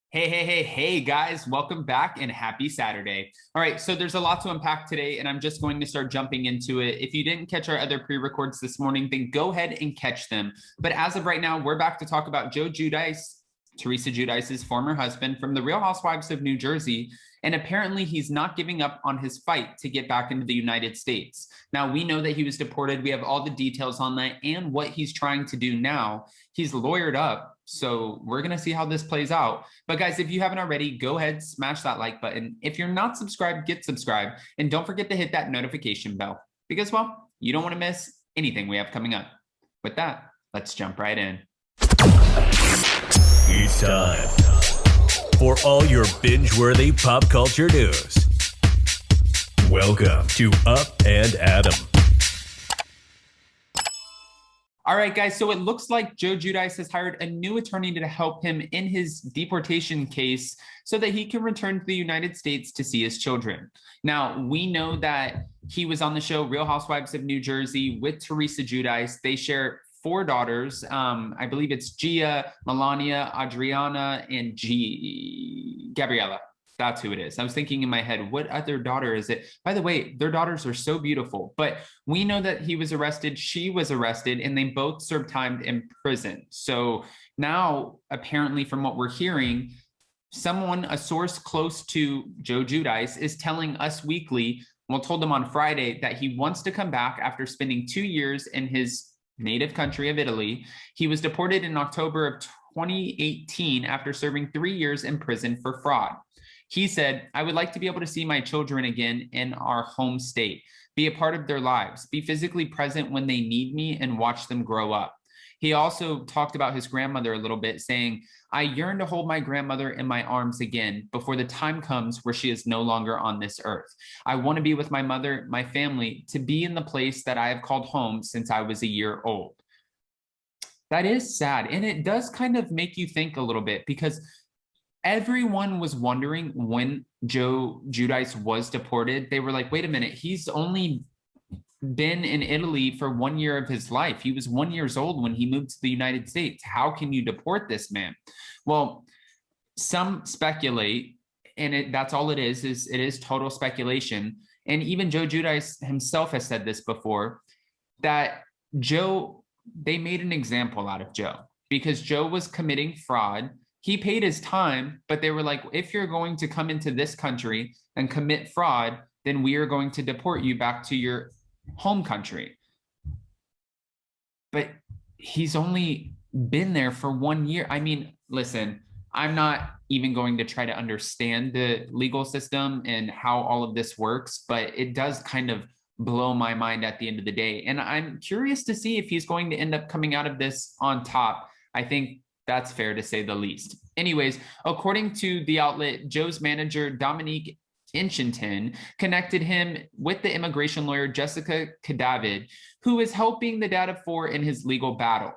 Hey, guys, welcome back and happy Saturday. All right, so there's a lot to unpack today, and I'm just going to start jumping into it. If you didn't catch our other pre records this morning, then go ahead and catch them. But as of right now, we're back to talk about Joe Giudice, Teresa Giudice's former husband from the Real Housewives of New Jersey. And apparently, he's not giving up on his fight to get back into the United States. Now, we know that he was deported. We have all the details on that and what he's trying to do now. He's lawyered up. So we're going to see how this plays out. But guys, if you haven't already, go ahead, smash that like button. If you're not subscribed, get subscribed. And don't forget to hit that notification bell because, well, you don't want to miss anything we have coming up. With that, let's jump right in. It's time for all your binge-worthy pop culture news. Welcome to Up and Adam. All right, guys, so it looks like Joe Giudice has hired a new attorney to help him in his deportation case so that he can return to the United States to see his children. Now, we know that he was on the show Real Housewives of New Jersey with Teresa Giudice. They share four daughters. I believe it's Gia, Melania, Adriana, and Gabriella. That's who it is. I was thinking in my head, what other daughter is it? By the way, their daughters are so beautiful, but we know that he was arrested, she was arrested, and they both served time in prison. So now, apparently, from what we're hearing, a source close to Joe Giudice is telling Us Weekly, well, told them on Friday that he wants to come back after spending 2 years in his native country of Italy. He was deported in October of 2018 after serving 3 years in prison for fraud. He said, I would like to be able to see my children again in our home state, be a part of their lives, be physically present when they need me, and watch them grow up. He also talked about his grandmother a little bit, saying, I yearn to hold my grandmother in my arms again before the time comes where she is no longer on this earth. I want to be with my mother, my family, to be in the place that I have called home since I was a year old. That is sad. And it does kind of make you think a little bit because everyone was wondering when Joe Giudice was deported. They were like, wait a minute, he's only been in Italy for 1 year of his life. He was 1 year old when he moved to the United States. How can you deport this man? Well, some speculate, and that's all it is total speculation. And even Joe Giudice himself has said this before, that they made an example out of Joe because Joe was committing fraud. He paid his time, but they were like, if you're going to come into this country and commit fraud, then we are going to deport you back to your home country. But he's only been there for 1 year. I mean, listen, I'm not even going to try to understand the legal system and how all of this works, but it does kind of blow my mind at the end of the day. And I'm curious to see if he's going to end up coming out of this on top. I think that's fair to say the least. Anyways, according to the outlet, Joe's manager, Dominique Inchinton, connected him with the immigration lawyer, Jessica Cadavid, who is helping the Data 4 in his legal battle.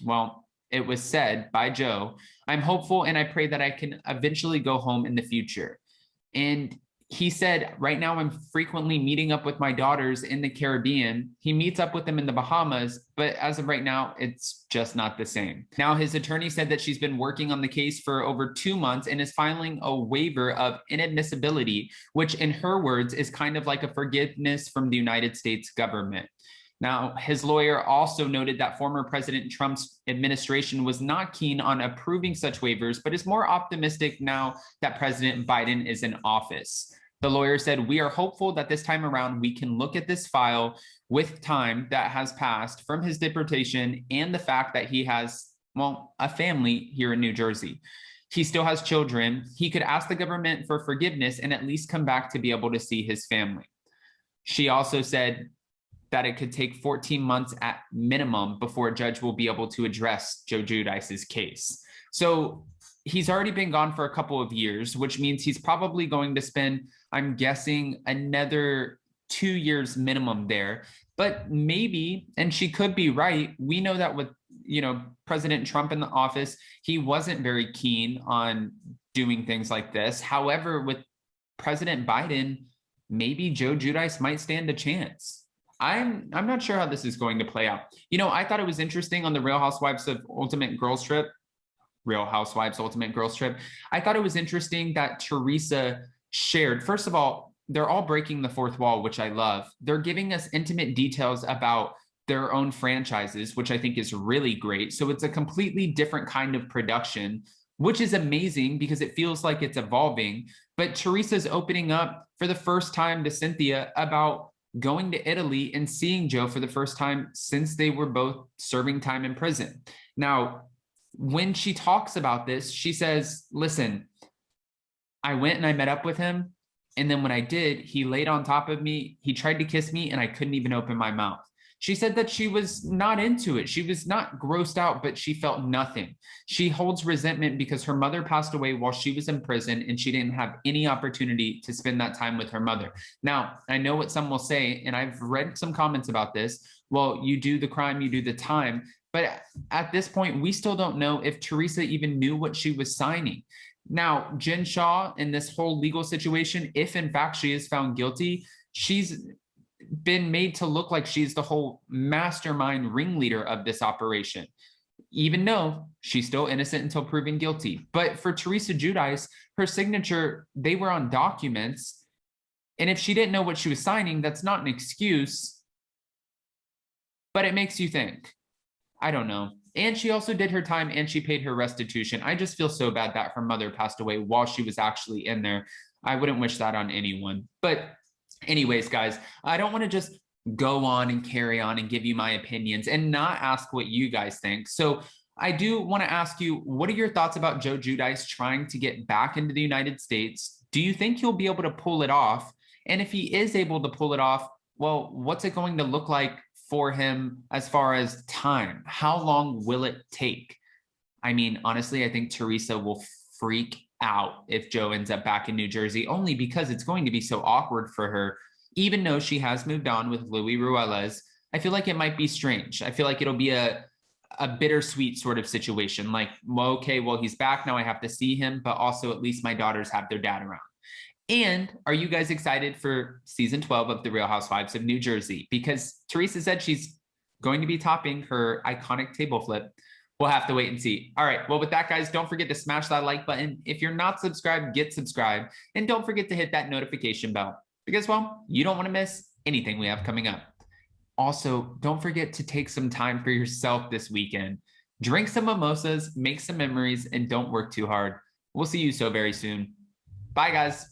Well, it was said by Joe, I'm hopeful and I pray that I can eventually go home in the future. And he said, right now I'm frequently meeting up with my daughters in the Caribbean. He meets up with them in the Bahamas, but as of right now, it's just not the same. Now, his attorney said that she's been working on the case for over 2 months and is filing a waiver of inadmissibility, which in her words is kind of like a forgiveness from the United States government. Now, his lawyer also noted that former President Trump's administration was not keen on approving such waivers, but is more optimistic now that President Biden is in office. The lawyer said, we are hopeful that this time around we can look at this file with time that has passed from his deportation and the fact that he has, well, a family here in New Jersey. He still has children. He could ask the government for forgiveness and at least come back to be able to see his family. She also said that it could take 14 months at minimum before a judge will be able to address Joe Giudice's case. So he's already been gone for a couple of years, which means he's probably going to spend, I'm guessing, another 2 years minimum there. But maybe, and she could be right, we know that with, President Trump in the office, he wasn't very keen on doing things like this. However, with President Biden, maybe Joe Giudice might stand a chance. I'm not sure how this is going to play out. I thought it was interesting on the Real Housewives of Ultimate Girls Trip. Real Housewives Ultimate Girls Trip. I thought it was interesting that Teresa shared, first of all, they're all breaking the fourth wall, which I love. They're giving us intimate details about their own franchises, which I think is really great. So it's a completely different kind of production, which is amazing because it feels like it's evolving. But Teresa's opening up for the first time to Cynthia about going to Italy and seeing Joe for the first time since they were both serving time in prison. Now, when she talks about this, she says, listen, I went and I met up with him. And then when I did, he laid on top of me. He tried to kiss me and I couldn't even open my mouth. She said that she was not into it. She was not grossed out, but she felt nothing. She holds resentment because her mother passed away while she was in prison and she didn't have any opportunity to spend that time with her mother. Now, I know what some will say, and I've read some comments about this. Well, you do the crime, you do the time. But at this point, we still don't know if Teresa even knew what she was signing. Now, Jen Shaw, in this whole legal situation, if in fact she is found guilty, she's been made to look like she's the whole mastermind ringleader of this operation, even though she's still innocent until proven guilty. But for Teresa Giudice, her signature, they were on documents. And if she didn't know what she was signing, that's not an excuse, but it makes you think. I don't know. And she also did her time and she paid her restitution. I just feel so bad that her mother passed away while she was actually in there. I wouldn't wish that on anyone. But anyways, guys, I don't want to just go on and carry on and give you my opinions and not ask what you guys think. So I do want to ask you, what are your thoughts about Joe Giudice trying to get back into the United States? Do you think he'll be able to pull it off? And if he is able to pull it off, well, what's it going to look like for him as far as time? How long will it take? I mean, honestly, I think Teresa will freak out if Joe ends up back in New Jersey, only because it's going to be so awkward for her. Even though she has moved on with Louis Ruelas, I feel like it might be strange. I feel like it'll be a bittersweet sort of situation. Like, well, okay, well, he's back now. I have to see him, but also at least my daughters have their dad around. And are you guys excited for season 12 of The Real Housewives of New Jersey? Because Teresa said she's going to be topping her iconic table flip. We'll have to wait and see. All right. Well, with that, guys, don't forget to smash that like button. If you're not subscribed, get subscribed. And don't forget to hit that notification bell because, well, you don't want to miss anything we have coming up. Also, don't forget to take some time for yourself this weekend. Drink some mimosas, make some memories, and don't work too hard. We'll see you so very soon. Bye, guys.